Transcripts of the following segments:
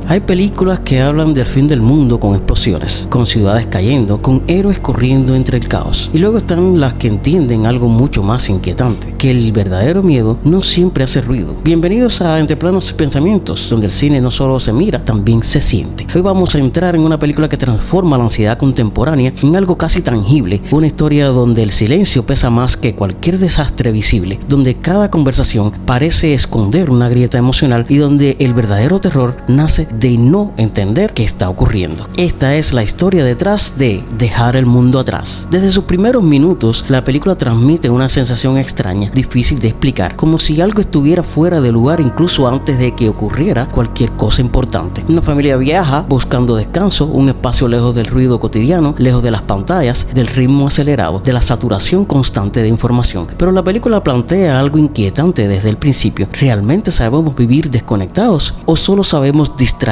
Hay películas que hablan del fin del mundo con explosiones, con ciudades cayendo, con héroes corriendo entre el caos. Y luego están las que entienden algo mucho más inquietante, que el verdadero miedo no siempre hace ruido. Bienvenidos a Entre Planos y Pensamientos, donde el cine no solo se mira, también se siente. Hoy vamos a entrar en una película que transforma la ansiedad contemporánea en algo casi tangible, una historia donde el silencio pesa más que cualquier desastre visible, donde cada conversación parece esconder una grieta emocional y donde el verdadero terror nace de no entender qué está ocurriendo. Esta es la historia detrás de Dejar el mundo atrás. Desde sus primeros minutos, la película transmite una sensación extraña, difícil de explicar, como si algo estuviera fuera de lugar incluso antes de que ocurriera cualquier cosa importante. Una familia viaja buscando descanso, un espacio lejos del ruido cotidiano, lejos de las pantallas, del ritmo acelerado, de la saturación constante de información. Pero la película plantea algo inquietante desde el principio. ¿Realmente sabemos vivir desconectados o solo sabemos distraernos?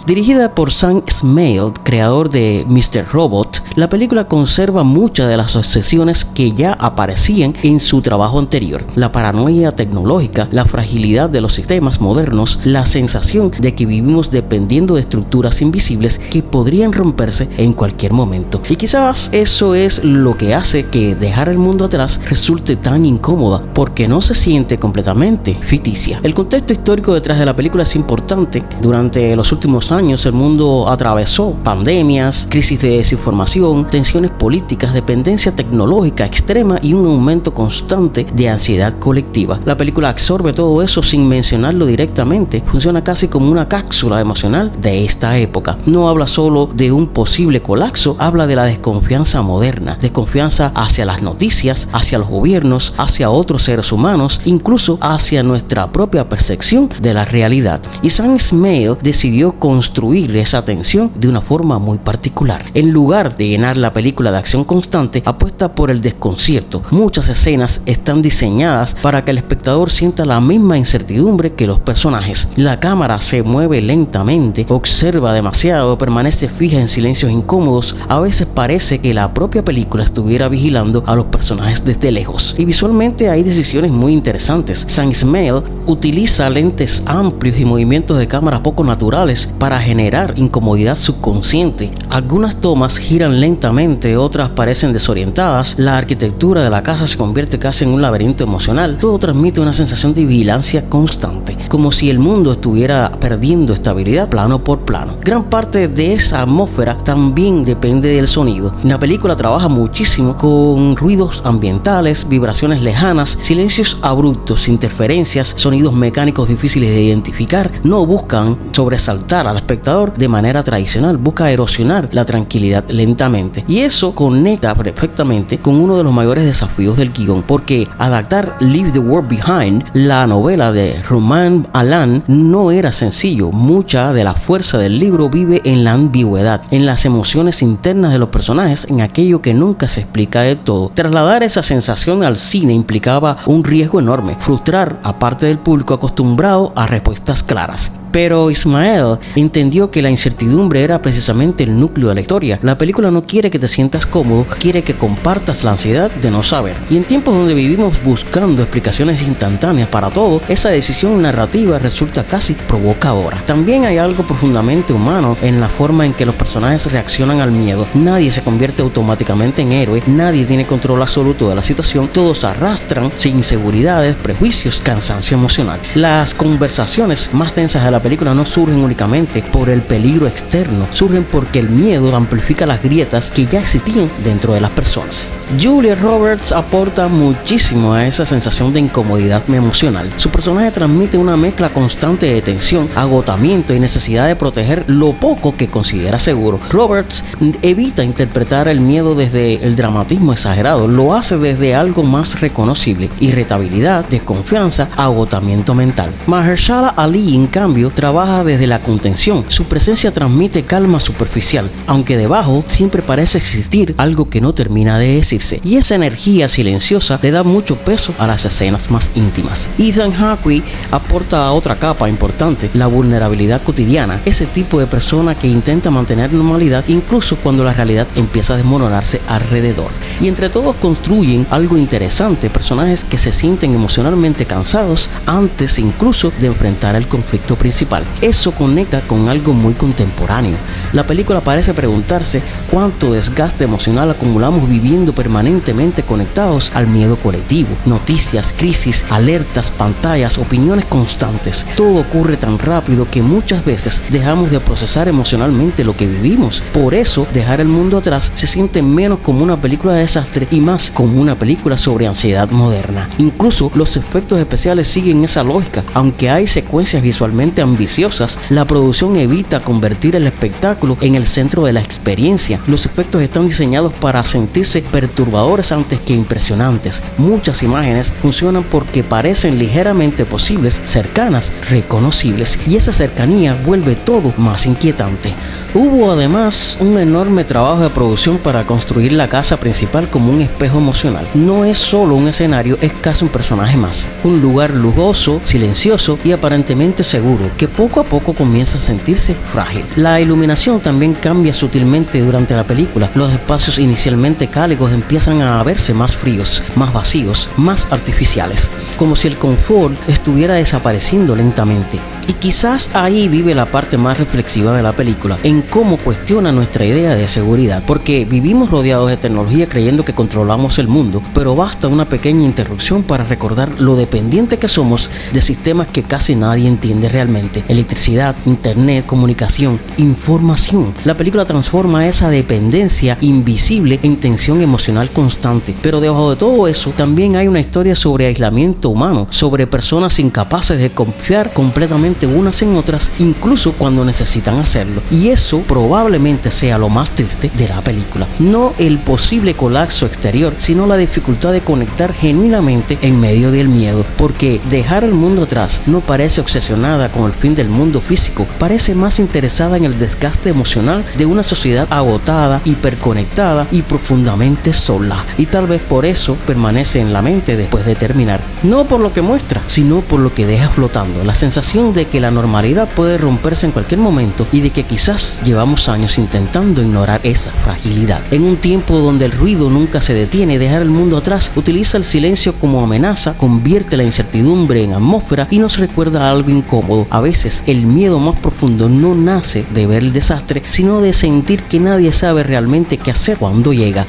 Dirigida por Sam Esmail, creador de Mr. Robot, la película conserva muchas de las obsesiones que ya aparecían en su trabajo anterior. La paranoia tecnológica, la fragilidad de los sistemas modernos, la sensación de que vivimos dependiendo de estructuras invisibles que podrían romperse en cualquier momento. Y quizás eso es lo que hace que Dejar el mundo atrás resulte tan incómoda, porque no se siente completamente ficticia. El contexto histórico detrás de la película es importante. Durante los últimos años el mundo atravesó pandemias, crisis de desinformación, tensiones políticas, dependencia tecnológica extrema y un aumento constante de ansiedad colectiva. La película absorbe todo eso sin mencionarlo directamente. Funciona casi como una cápsula emocional de esta época. No habla solo de un posible colapso, habla de la desconfianza moderna, desconfianza hacia las noticias, hacia los gobiernos, hacia otros seres humanos, incluso hacia nuestra propia percepción de la realidad. Y Sam Esmail decidió construir esa tensión de una forma muy particular. En lugar de llenar la película de acción constante, apuesta por el desconcierto. Muchas escenas están diseñadas para que el espectador sienta la misma incertidumbre que los personajes. La cámara se mueve lentamente, observa demasiado, permanece fija en silencios incómodos. A veces parece que la propia película estuviera vigilando a los personajes desde lejos. Y visualmente hay decisiones muy interesantes. Sam Esmail utiliza lentes amplios y movimientos de cámara poco naturales para generar incomodidad subconsciente. Algunas tomas giran lentamente, otras parecen desorientadas. La arquitectura de la casa se convierte casi en un laberinto emocional. Todo transmite una sensación de vigilancia constante, como si el mundo estuviera perdiendo estabilidad plano por plano. Gran parte de esa atmósfera también depende del sonido. La película trabaja muchísimo con ruidos ambientales, vibraciones lejanas, silencios abruptos, interferencias, sonidos mecánicos difíciles de identificar. No buscan sobresaltar al espectador de manera tradicional, busca erosionar la tranquilidad lentamente. Y eso conecta perfectamente con uno de los mayores desafíos del guión, porque adaptar Leave the World Behind, la novela de Roman Alan, no era sencillo. Mucha de la fuerza del libro vive en la ambigüedad, en las emociones internas de los personajes, en aquello que nunca se explica de todo. Trasladar esa sensación al cine implicaba un riesgo enorme, frustrar a parte del público acostumbrado a respuestas claras. Pero Esmail entendió que la incertidumbre era precisamente el núcleo de la historia. La película no quiere que te sientas cómodo, quiere que compartas la ansiedad de no saber. Y en tiempos donde vivimos buscando explicaciones instantáneas para todo, esa decisión narrativa resulta casi provocadora. También hay algo profundamente humano en la forma en que los personajes reaccionan al miedo. Nadie se convierte automáticamente en héroe, nadie tiene control absoluto de la situación, todos arrastran inseguridades, prejuicios, cansancio emocional. Las conversaciones más tensas de la película no surgen únicamente por el peligro externo, surgen porque el miedo amplifica las grietas que ya existían dentro de las personas. Julia Roberts aporta muchísimo a esa sensación de incomodidad emocional. Su personaje transmite una mezcla constante de tensión, agotamiento y necesidad de proteger lo poco que considera seguro. Roberts evita interpretar el miedo desde el dramatismo exagerado, lo hace desde algo más reconocible: irritabilidad, desconfianza, agotamiento mental. Mahershala Ali, en cambio, trabaja desde la contención. Su presencia transmite calma superficial, aunque debajo siempre parece existir algo que no termina de decirse. Y esa energía silenciosa le da mucho peso a las escenas más íntimas. Ethan Hawke aporta otra capa importante: la vulnerabilidad cotidiana. Ese tipo de persona que intenta mantener normalidad incluso cuando la realidad empieza a desmoronarse alrededor. Y entre todos construyen algo interesante: personajes que se sienten emocionalmente cansados antes incluso de enfrentar el conflicto principal. principal. Eso conecta con algo muy contemporáneo. La película parece preguntarse cuánto desgaste emocional acumulamos viviendo permanentemente conectados al miedo colectivo. Noticias, crisis, alertas, pantallas, opiniones constantes. Todo ocurre tan rápido que muchas veces dejamos de procesar emocionalmente lo que vivimos. Por eso, dejar el mundo atrás se siente menos como una película de desastre y más como una película sobre ansiedad moderna. Incluso los efectos especiales siguen esa lógica. Aunque hay secuencias visualmente ambiciosas, la producción evita convertir el espectáculo en el centro de la experiencia. Los efectos están diseñados para sentirse perturbadores antes que impresionantes. Muchas imágenes funcionan porque parecen ligeramente posibles, cercanas, reconocibles, y esa cercanía vuelve todo más inquietante. Hubo además un enorme trabajo de producción para construir la casa principal como un espejo emocional. No es solo un escenario, es casi un personaje más. Un lugar lujoso, silencioso y aparentemente seguro, que poco a poco comienza a sentirse frágil. La iluminación también cambia sutilmente durante la película. Los espacios inicialmente cálidos empiezan a verse más fríos, más vacíos, más artificiales, como si el confort estuviera desapareciendo lentamente. Y quizás ahí vive la parte más reflexiva de la película, en cómo cuestiona nuestra idea de seguridad, porque vivimos rodeados de tecnología creyendo que controlamos el mundo, pero basta una pequeña interrupción para recordar lo dependiente que somos de sistemas que casi nadie entiende realmente: electricidad, internet, comunicación, información. La película transforma esa dependencia invisible en tensión emocional constante, pero debajo de todo eso también hay una historia sobre aislamiento humano, sobre personas incapaces de confiar completamente unas en otras, incluso cuando necesitan hacerlo. Y eso probablemente sea lo más triste de la película. No el posible colapso exterior, sino la dificultad de conectar genuinamente en medio del miedo, porque dejar el mundo atrás no parece obsesionada con el fin del mundo físico, parece más interesada en el desgaste emocional de una sociedad agotada, hiperconectada y profundamente sola. Y tal vez por eso permanece en la mente después de terminar. No por lo que muestra, sino por lo que deja flotando. La sensación de que la normalidad puede romperse en cualquier momento y de que quizás llevamos años intentando ignorar esa fragilidad. En un tiempo donde el ruido nunca se detiene, dejar el mundo atrás utiliza el silencio como amenaza, convierte la incertidumbre en atmósfera y nos recuerda algo incómodo. A veces el miedo más profundo no nace de ver el desastre, sino de sentir que nadie sabe realmente qué hacer cuando llega.